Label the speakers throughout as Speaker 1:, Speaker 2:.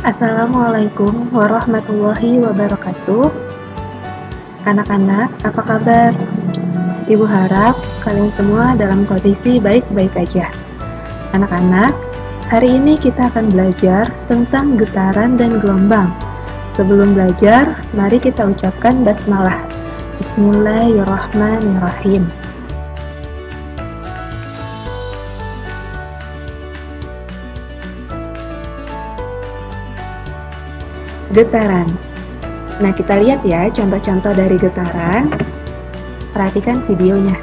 Speaker 1: Assalamualaikum warahmatullahi wabarakatuh. Anak-anak, apa kabar? Ibu harap kalian semua dalam kondisi baik-baik aja. Anak-anak, hari ini kita akan belajar tentang getaran dan gelombang. Sebelum belajar, mari kita ucapkan basmalah. Bismillahirrahmanirrahim. Getaran. Nah, kita lihat ya contoh-contoh dari getaran. Perhatikan videonya.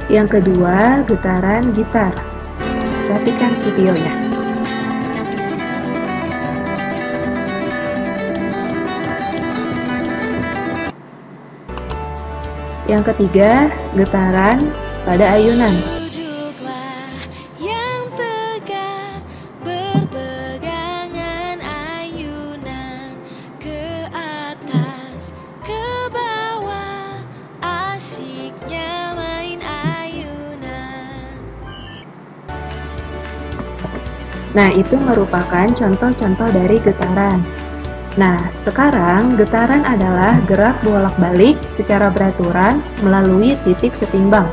Speaker 1: Yang kedua, getaran gitar. Perhatikan videonya. Yang ketiga, getaran pada ayunan.
Speaker 2: Duduklah yang tegak, berpegangan ayunan, ke atas, ke bawah, asyiknya main ayunan.
Speaker 1: Nah, itu merupakan contoh-contoh dari getaran. Nah, sekarang getaran adalah gerak bolak-balik secara beraturan melalui titik setimbang.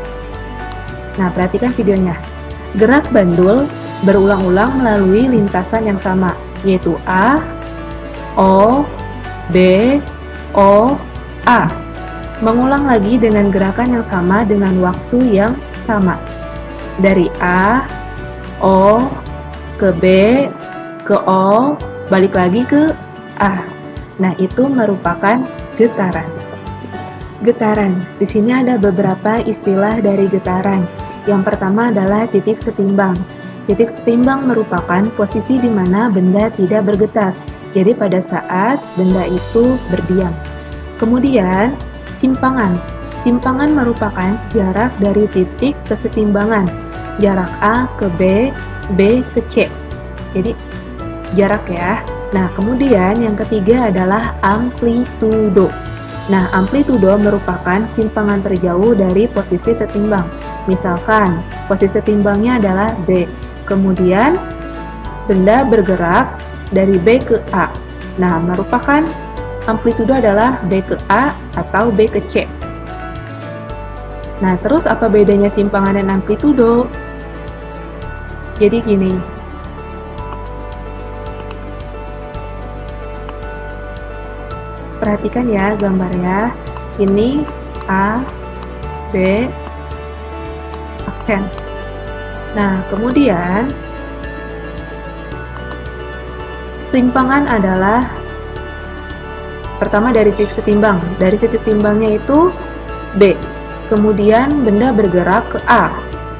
Speaker 1: Nah, perhatikan videonya. Gerak bandul berulang-ulang melalui lintasan yang sama, yaitu A, O, B, O, A. Mengulang lagi dengan gerakan yang sama dengan waktu yang sama. Dari A, O, ke B, ke O, balik lagi ke A. Nah, itu merupakan getaran. Getaran. Di sini ada beberapa istilah dari getaran. Yang pertama adalah titik setimbang. Titik setimbang merupakan posisi di mana benda tidak bergetar. Jadi pada saat benda itu berdiam. Kemudian, simpangan. Simpangan merupakan jarak dari titik kesetimbangan. Jarak A ke B, B ke C. Jadi, jarak ya. Nah, kemudian yang ketiga adalah amplitudo. Nah, amplitudo merupakan simpangan terjauh dari posisi setimbang. Misalkan, posisi setimbangnya adalah B. Kemudian, benda bergerak dari B ke A. Nah, merupakan amplitudo adalah B ke A atau B ke C. Nah, terus apa bedanya simpangan dan amplitudo? Jadi gini. Perhatikan ya gambarnya. Ini A, B, aksen. Nah, kemudian simpangan adalah pertama dari titik setimbang. Dari titik setimbangnya itu B. Kemudian benda bergerak ke A,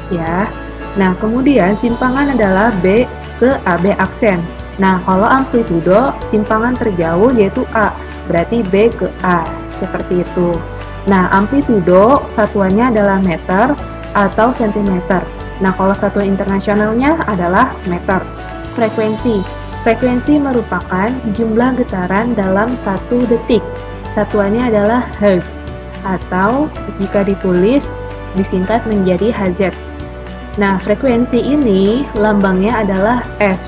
Speaker 1: ya. Nah, kemudian simpangan adalah B ke AB aksen. Nah, kalau amplitudo simpangan terjauh yaitu A. Berarti B ke A, seperti itu. Nah, amplitudo satuannya adalah meter atau sentimeter. Nah, kalau satuan internasionalnya adalah meter. Frekuensi. Frekuensi merupakan jumlah getaran dalam 1 detik. Satuannya adalah Hertz, atau jika ditulis disingkat menjadi Hz. Nah, frekuensi ini lambangnya adalah F.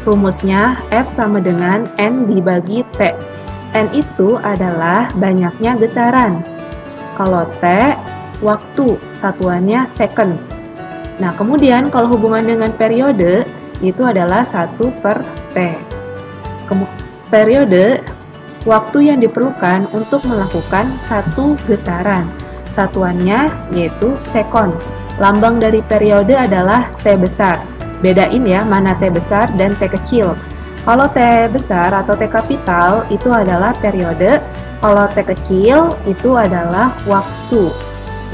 Speaker 1: Rumusnya F sama dengan N dibagi T. N itu adalah banyaknya getaran. Kalau T, waktu, satuannya second. Nah, kemudian kalau hubungan dengan periode, itu adalah 1/T. Periode, waktu yang diperlukan untuk melakukan satu getaran. Satuannya yaitu sekon. Lambang dari periode adalah T besar. Bedain ya, mana T besar dan T kecil. Kalau T besar atau T kapital itu adalah periode, kalau T kecil itu adalah waktu.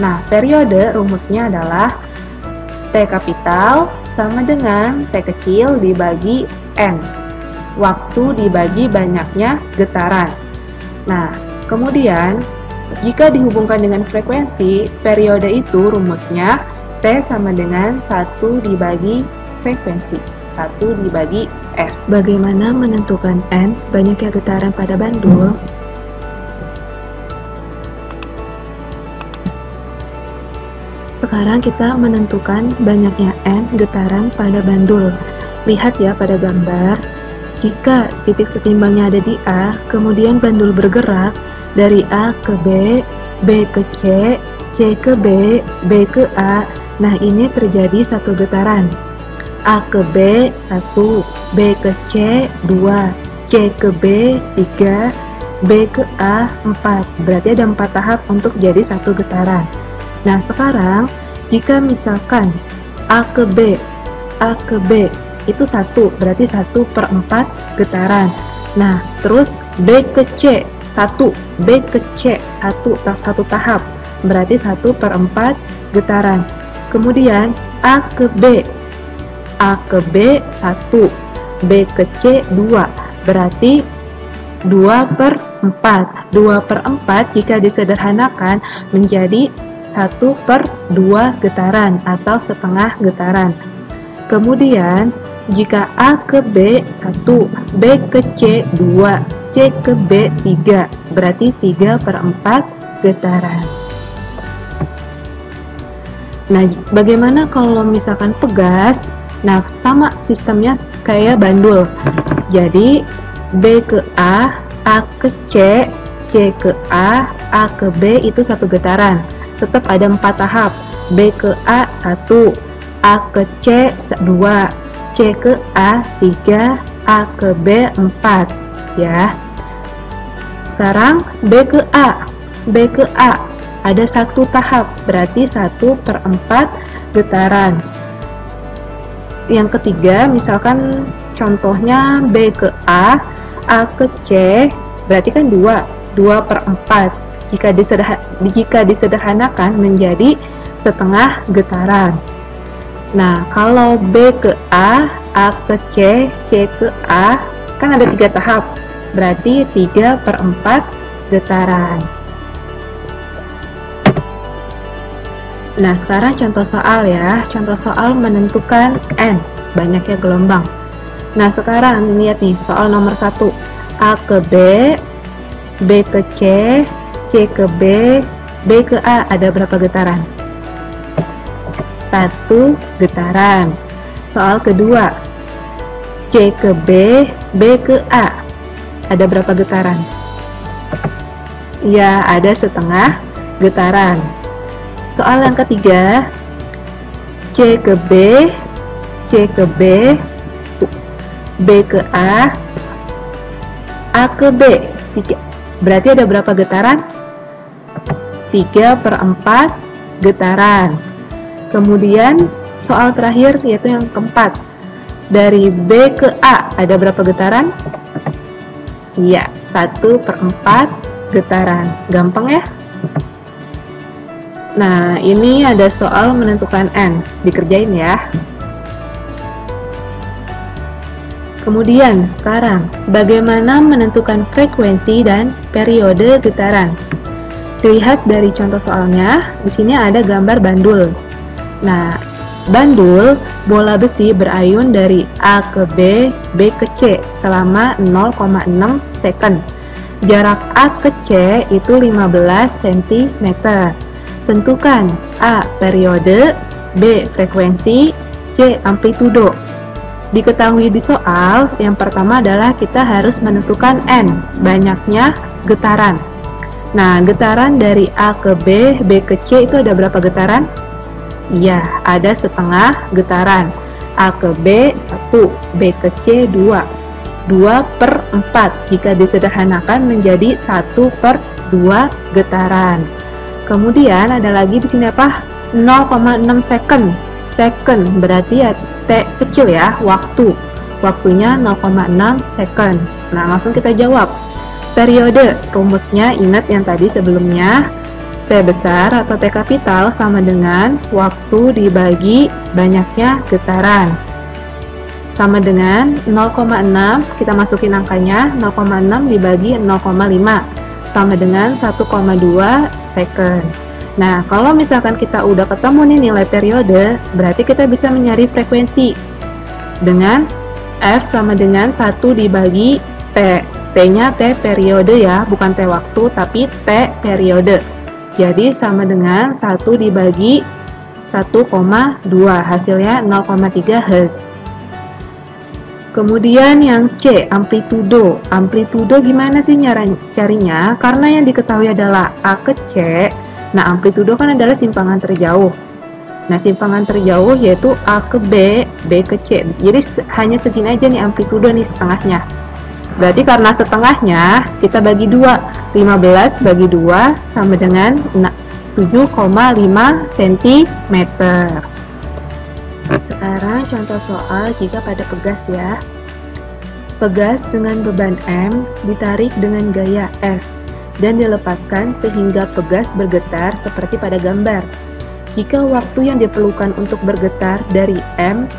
Speaker 1: Nah, periode rumusnya adalah T kapital sama dengan T kecil dibagi N. Waktu dibagi banyaknya getaran. Nah, kemudian jika dihubungkan dengan frekuensi, periode itu rumusnya T sama dengan 1 dibagi frekuensi. 1 dibagi F. Bagaimana menentukan N banyaknya getaran pada bandul? sekarang kita menentukan banyaknya N getaran pada bandul. Lihat ya pada gambar, jika titik setimbangnya ada di A, kemudian bandul bergerak dari A ke B, B ke C, C ke B, B ke A, nah ini terjadi satu getaran. A ke B 1, B ke C 2, C ke B 3, B ke A 4. Berarti ada 4 tahap untuk jadi satu getaran. Nah sekarang jika misalkan A ke B itu 1, berarti 1/4 getaran. Nah terus B ke C 1, B ke C 1 tahap, berarti 1/4 getaran. Kemudian A ke B 1, B ke C 2, berarti 2/4. 2/4 jika disederhanakan menjadi 1/2 getaran atau setengah getaran. Kemudian jika A ke B 1, B ke C 2, C ke B 3, berarti 3/4 getaran. Nah, bagaimana kalau misalkan pegas? Nah, sama sistemnya kayak bandul. Jadi, B ke A ke C, C ke A ke B itu satu getaran. Tetap ada 4 tahap. B ke A 1, A ke C 2, C ke A 3, A ke B 4. Ya. Sekarang B ke A ada 1 tahap, berarti 1/4 getaran. Yang ketiga, misalkan contohnya B ke A ke C, berarti kan 2/4. Jika disederhanakan menjadi setengah getaran. Nah, kalau B ke A ke C, C ke A, kan ada 3 tahap, berarti 3/4 getaran. Nah, sekarang contoh soal ya. Contoh soal menentukan N, banyaknya gelombang. Nah, sekarang lihat nih, soal nomor 1. A ke B, B ke C, C ke B, B ke A, ada berapa getaran? 1 getaran. Soal kedua, C ke B, B ke A, ada berapa getaran? Ya, ada setengah getaran. Soal yang ketiga, C ke B, C ke B, B ke A ke B, 3. Berarti ada berapa getaran? 3/4 getaran. Kemudian soal terakhir yaitu yang keempat, dari B ke A ada berapa getaran? Iya, 1/4 getaran. Gampang ya? Nah, ini ada soal menentukan N. Dikerjain ya. Kemudian, sekarang, bagaimana menentukan frekuensi dan periode getaran? Dilihat dari contoh soalnya, di sini ada gambar bandul. Nah, bandul bola besi berayun dari A ke B, B ke C selama 0,6 second. Jarak A ke C itu 15 cm. Tentukan A periode, B frekuensi, C amplitudo. Diketahui di soal, yang pertama adalah kita harus menentukan N, banyaknya getaran. Nah, getaran dari A ke B, B ke C itu ada berapa getaran? Iya, ada setengah getaran. A ke B 1, B ke C 2. 2/4 jika disederhanakan menjadi 1/2 getaran. Kemudian ada lagi di sini apa? 0,6 second. Second berarti ya T kecil ya, waktu. Waktunya 0,6 second. Nah, langsung kita jawab. Periode, rumusnya ingat yang tadi sebelumnya. T besar atau T kapital sama dengan waktu dibagi banyaknya getaran. Sama dengan 0,6, kita masukin angkanya, 0,6 dibagi 0,5. Sama dengan 1,2 second. Nah, kalau misalkan kita udah ketemu nih nilai periode, berarti kita bisa mencari frekuensi dengan F sama dengan 1 dibagi T. T-nya T periode ya, bukan T waktu, tapi T periode. Jadi sama dengan 1 dibagi 1,2, hasilnya 0,3 Hz. Kemudian yang C, amplitudo. Amplitudo gimana sih carinya? Karena yang diketahui adalah A ke C. Nah, amplitudo kan adalah simpangan terjauh. Nah, simpangan terjauh yaitu A ke B, B ke C. Jadi hanya segini aja nih amplitudo nih, setengahnya. Berarti karena setengahnya, kita bagi 2. 15 bagi 2 sama dengan 7,5 cm. Sekarang contoh soal jika pada pegas ya. Pegas dengan beban M ditarik dengan gaya F dan dilepaskan sehingga pegas bergetar seperti pada gambar. Jika waktu yang diperlukan untuk bergetar dari M,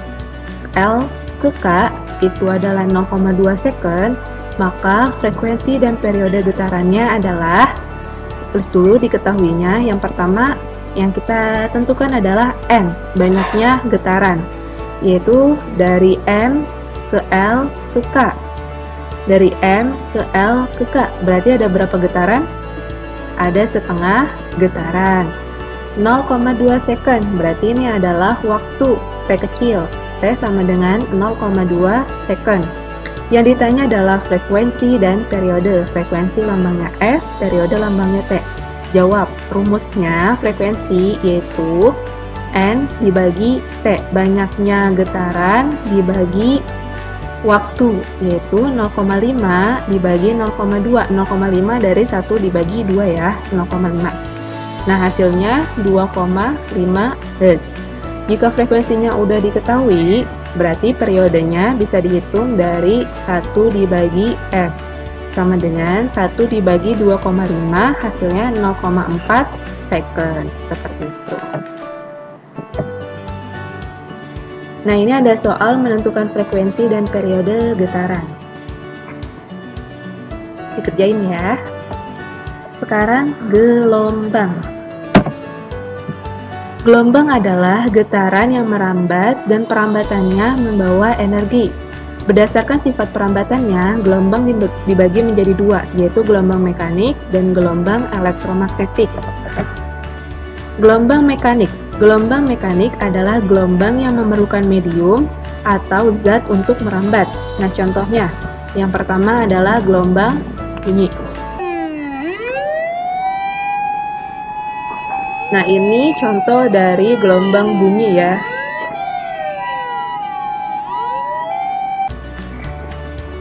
Speaker 1: L ke K itu adalah 0,2 second, maka frekuensi dan periode getarannya adalah, tulis dulu diketahuinya. Yang pertama yang kita tentukan adalah N, banyaknya getaran, yaitu dari M ke L ke K. Dari M ke L ke K, berarti ada berapa getaran? Ada setengah getaran. 0,2 second, berarti ini adalah waktu T kecil. T sama dengan 0,2 second. Yang ditanya adalah frekuensi dan periode. Frekuensi lambangnya F, periode lambangnya T. Jawab, rumusnya frekuensi yaitu N dibagi T, banyaknya getaran dibagi waktu, yaitu 0,5 dibagi 0,2. 0,5 dari 1 dibagi 2 ya, 0,5. Nah, hasilnya 2,5 Hz. Jika frekuensinya udah diketahui, berarti periodenya bisa dihitung dari 1 dibagi F. Sama dengan 1 dibagi 2,5, hasilnya 0,4 second, seperti itu. Nah, ini ada soal menentukan frekuensi dan periode getaran. Dikerjain ya. Sekarang gelombang. Gelombang adalah getaran yang merambat dan perambatannya membawa energi. Berdasarkan sifat perambatannya, gelombang dibagi menjadi 2, yaitu gelombang mekanik dan gelombang elektromagnetik. Gelombang mekanik. Gelombang mekanik adalah gelombang yang memerlukan medium atau zat untuk merambat. Nah, contohnya, yang pertama adalah gelombang bunyi. Nah, ini contoh dari gelombang bunyi ya.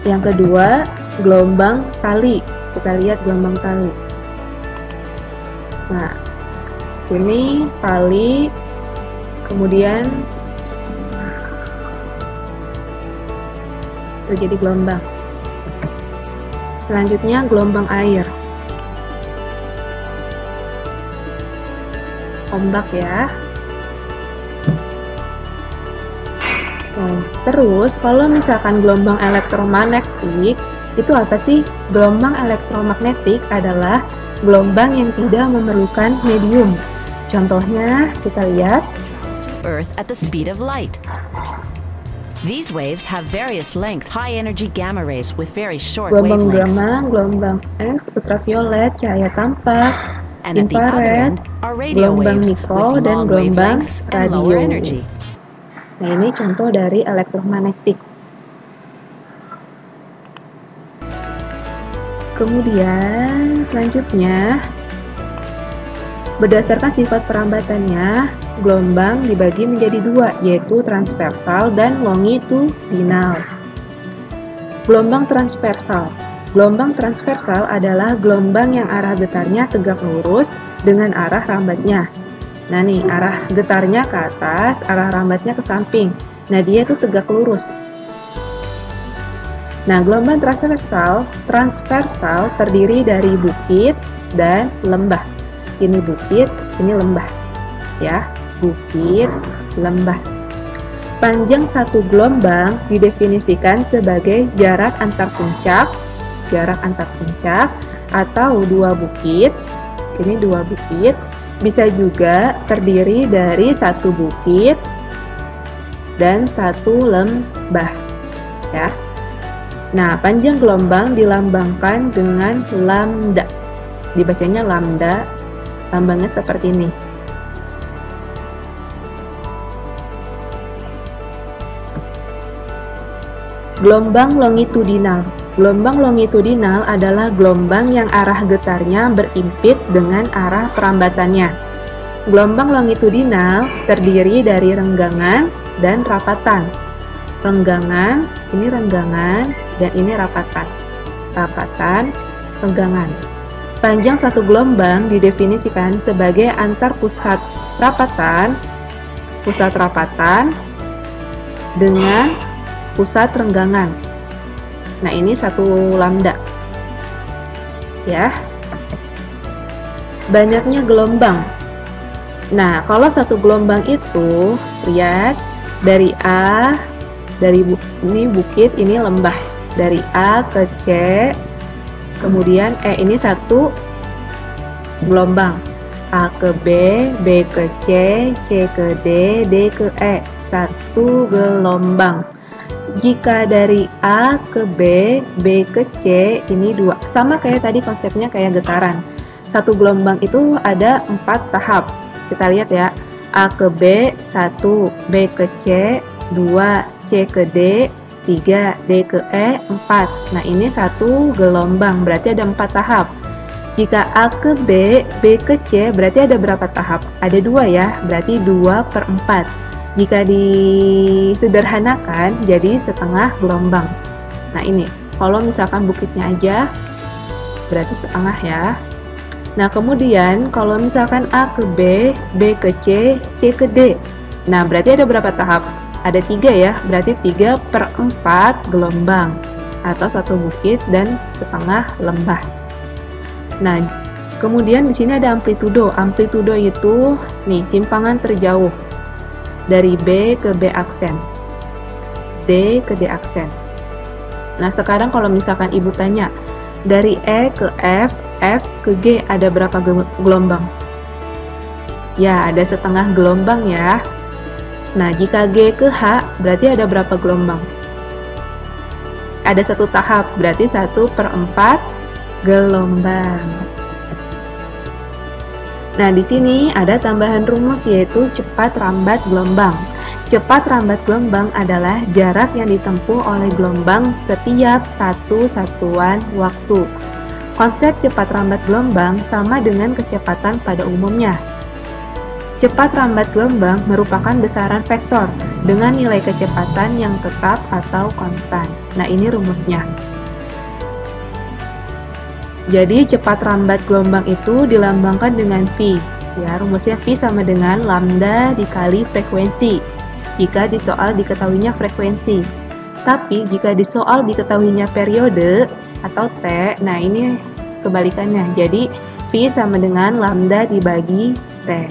Speaker 1: Yang kedua, gelombang tali. Kita lihat gelombang tali. Nah, ini tali, kemudian terjadi gelombang. Selanjutnya, gelombang air. Ombak ya. Nah, terus kalau misalkan gelombang elektromagnetik, itu apa sih? Gelombang elektromagnetik adalah gelombang yang tidak memerlukan medium. Contohnya kita lihat.
Speaker 3: Earth at the speed of light. These waves have various lengths, high energy gamma rays with very short
Speaker 1: Gelombang
Speaker 3: wavelengths.
Speaker 1: gamma, gelombang X, ultraviolet, cahaya tampak,
Speaker 3: And at the other
Speaker 1: infrared,
Speaker 3: end are radio
Speaker 1: gelombang
Speaker 3: waves
Speaker 1: mikro,
Speaker 3: with
Speaker 1: dan
Speaker 3: long
Speaker 1: gelombang
Speaker 3: wavelengths and lower
Speaker 1: radio.
Speaker 3: energy.
Speaker 1: Nah, ini contoh dari elektromagnetik. Kemudian selanjutnya, berdasarkan sifat perambatannya, gelombang dibagi menjadi 2, yaitu transversal dan longitudinal. Gelombang transversal. Gelombang transversal adalah gelombang yang arah getarnya tegak lurus dengan arah rambatnya. Nah nih, arah getarnya ke atas, arah rambatnya ke samping. Nah, dia itu tegak lurus. Nah, gelombang transversal terdiri dari bukit dan lembah. Ini bukit, ini lembah. Ya, bukit, lembah. Panjang satu gelombang didefinisikan sebagai jarak antar puncak atau dua bukit. Ini dua bukit. Bisa juga terdiri dari satu bukit dan satu lembah. Ya. Nah, panjang gelombang dilambangkan dengan lambda. Dibacanya lambda, lambangnya seperti ini. Gelombang longitudinal. Gelombang longitudinal adalah gelombang yang arah getarnya berimpit dengan arah perambatannya. Gelombang longitudinal terdiri dari renggangan dan rapatan. Renggangan, ini renggangan, dan ini rapatan. Rapatan, renggangan. Panjang satu gelombang didefinisikan sebagai antar pusat rapatan dengan pusat renggangan. Nah, ini satu lambda. Ya. Banyaknya gelombang. Nah, kalau satu gelombang itu, lihat dari A, ini bukit, ini lembah. Dari A ke C, kemudian ini satu gelombang. A ke B, B ke C, C ke D, D ke E. Satu gelombang. Jika dari A ke B, B ke C, ini dua. Sama kayak tadi konsepnya kayak getaran. Satu gelombang itu ada 4 tahap. Kita lihat ya. A ke B, 1, B ke C, 2, C ke D, 3, D ke E, 4. Nah, ini satu gelombang, berarti ada 4 tahap. Jika A ke B, B ke C, berarti ada berapa tahap? Ada 2 ya, berarti 2/4. Jika disederhanakan, jadi setengah gelombang. Nah, ini, kalau misalkan bukitnya aja, berarti setengah ya. Nah, kemudian kalau misalkan A ke B, B ke C, C ke D. Nah, berarti ada berapa tahap? Ada 3 ya, berarti 3/4 gelombang. Atau satu bukit dan setengah lembah. Nah, kemudian di sini ada amplitudo. Amplitudo itu, nih, simpangan terjauh. Dari B ke B aksen, D ke D aksen. Nah, sekarang kalau misalkan ibu tanya, dari E ke F, F ke G ada berapa gelombang? Ya, ada setengah gelombang ya. Nah, jika G ke H, berarti ada berapa gelombang? Ada satu tahap, berarti 1/4 gelombang. Nah, di sini ada tambahan rumus yaitu cepat rambat gelombang. Cepat rambat gelombang adalah jarak yang ditempuh oleh gelombang setiap satu satuan waktu. Konsep cepat rambat gelombang sama dengan kecepatan pada umumnya. Cepat rambat gelombang merupakan besaran vektor dengan nilai kecepatan yang tetap atau konstan. Nah, ini rumusnya. Jadi cepat rambat gelombang itu dilambangkan dengan V. Ya, rumusnya V sama dengan lambda dikali frekuensi. Jika di soal diketahuinya frekuensi. Tapi jika di soal diketahuinya periode atau T, nah ini kebalikannya. Jadi V sama dengan lambda dibagi T.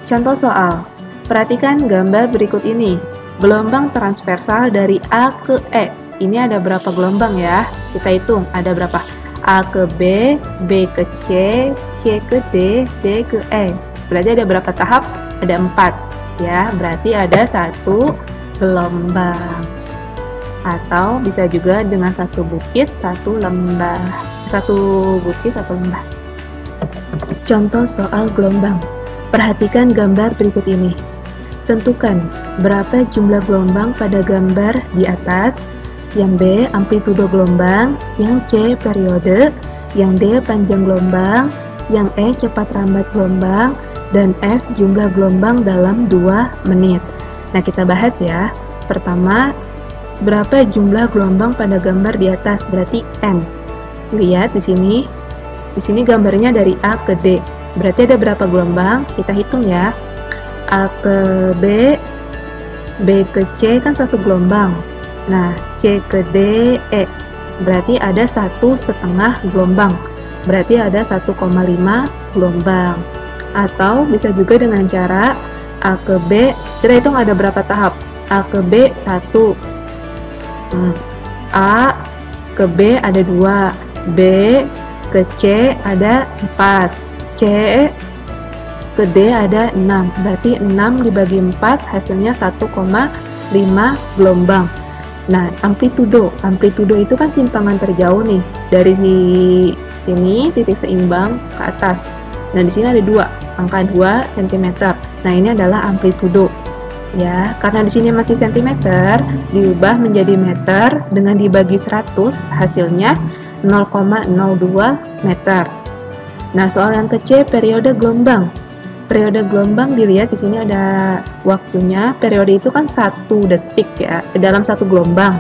Speaker 1: Contoh soal. Perhatikan gambar berikut ini. Gelombang transversal dari A ke E. Ini ada berapa gelombang ya? Kita hitung ada berapa? A ke B, B ke C, C ke D, D ke E. Berarti ada berapa tahap? Ada 4 ya. Berarti ada satu gelombang. Atau bisa juga dengan satu bukit, satu lembah. Satu bukit, satu lembah. Contoh soal gelombang. Perhatikan gambar berikut ini. Tentukan berapa jumlah gelombang pada gambar di atas. Yang B amplitudo gelombang, yang C periode, yang D panjang gelombang, yang E cepat rambat gelombang, dan F jumlah gelombang dalam 2 menit. Nah, kita bahas ya. Pertama, berapa jumlah gelombang pada gambar di atas? Berarti N. Lihat di sini. Di sini gambarnya dari A ke D. Berarti ada berapa gelombang? Kita hitung ya. A ke B, B ke C kan satu gelombang. Nah, C ke D, E. Berarti ada 1,5 gelombang. Berarti ada 1,5 gelombang. Atau bisa juga dengan cara A ke B, kita hitung ada berapa tahap. A ke B 1. A ke B ada 2. B ke C ada 4. C ke D ada 6. Berarti 6 dibagi 4 hasilnya 1,5 gelombang. Nah, amplitudo itu kan simpangan terjauh nih, dari sini titik seimbang ke atas. Nah, di sini ada 2, angka 2 cm. Nah, ini adalah amplitudo. ya. Karena di sini masih sentimeter, diubah menjadi meter dengan dibagi 100, hasilnya 0,02 meter. Nah, soal yang ke C, periode gelombang. Periode gelombang dilihat di sini ada waktunya. Periode itu kan 1 detik ya, dalam satu gelombang.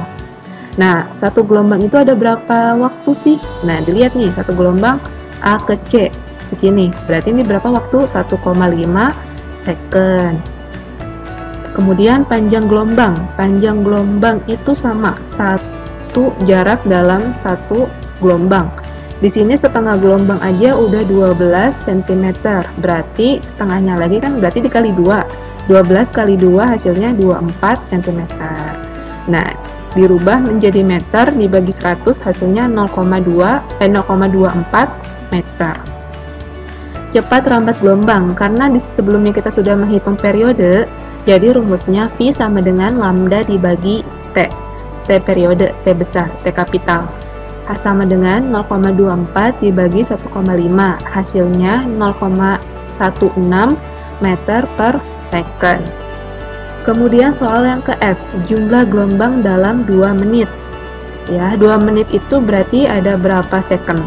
Speaker 1: Nah, satu gelombang itu ada berapa waktu sih? Nah, dilihat nih, satu gelombang A ke C di sini. Berarti ini berapa waktu? 1,5 second. Kemudian panjang gelombang. Panjang gelombang itu sama, satu jarak dalam satu gelombang. Di sini setengah gelombang aja udah 12 cm. Berarti setengahnya lagi kan berarti dikali 2. 12 kali 2 hasilnya 24 cm. Nah, dirubah menjadi meter dibagi 100 hasilnya 0,24 meter. Cepat rambat gelombang. Karena sebelumnya kita sudah menghitung periode, jadi rumusnya V sama dengan lambda dibagi T. T periode, T besar, T kapital. Sama dengan 0,24 dibagi 1,5, hasilnya 0,16 meter per second. Kemudian soal yang ke F, jumlah gelombang dalam 2 menit. Ya, 2 menit itu berarti ada berapa second?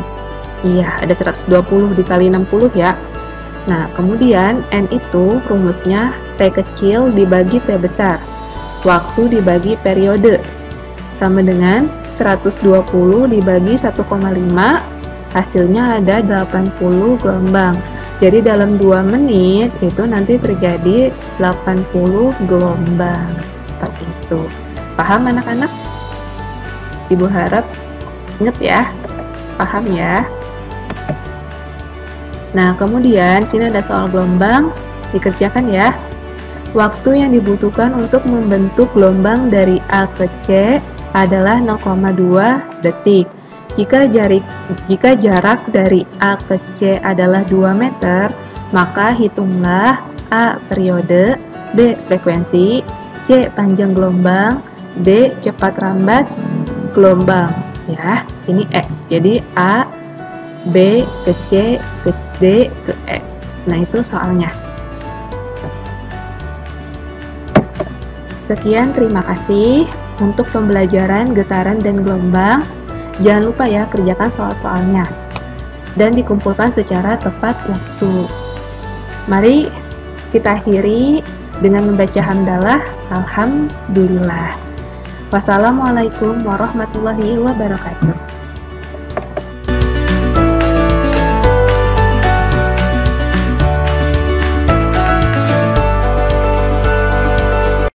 Speaker 1: Iya, ada 120 dikali 60 ya. Nah, kemudian N itu rumusnya T kecil dibagi T besar. Waktu dibagi periode. Sama dengan 120 dibagi 1,5, hasilnya ada 80 gelombang. Jadi dalam 2 menit itu nanti terjadi 80 gelombang. Seperti itu. Paham anak-anak? Ibu harap inget ya. Paham ya? Nah, kemudian sini ada soal gelombang, dikerjakan ya. Waktu yang dibutuhkan untuk membentuk gelombang dari A ke C adalah 0,2 detik. Jika jarak dari A ke C adalah 2 meter, maka hitunglah A periode, B frekuensi, C panjang gelombang, D cepat rambat gelombang. Ya, ini E. Jadi A, B ke C, ke D, ke E. Nah, itu soalnya. Sekian, terima kasih untuk pembelajaran getaran dan gelombang. Jangan lupa ya, kerjakan soal-soalnya dan dikumpulkan secara tepat waktu. Mari kita akhiri dengan membaca hamdalah. Alhamdulillah. Wassalamualaikum warahmatullahi wabarakatuh.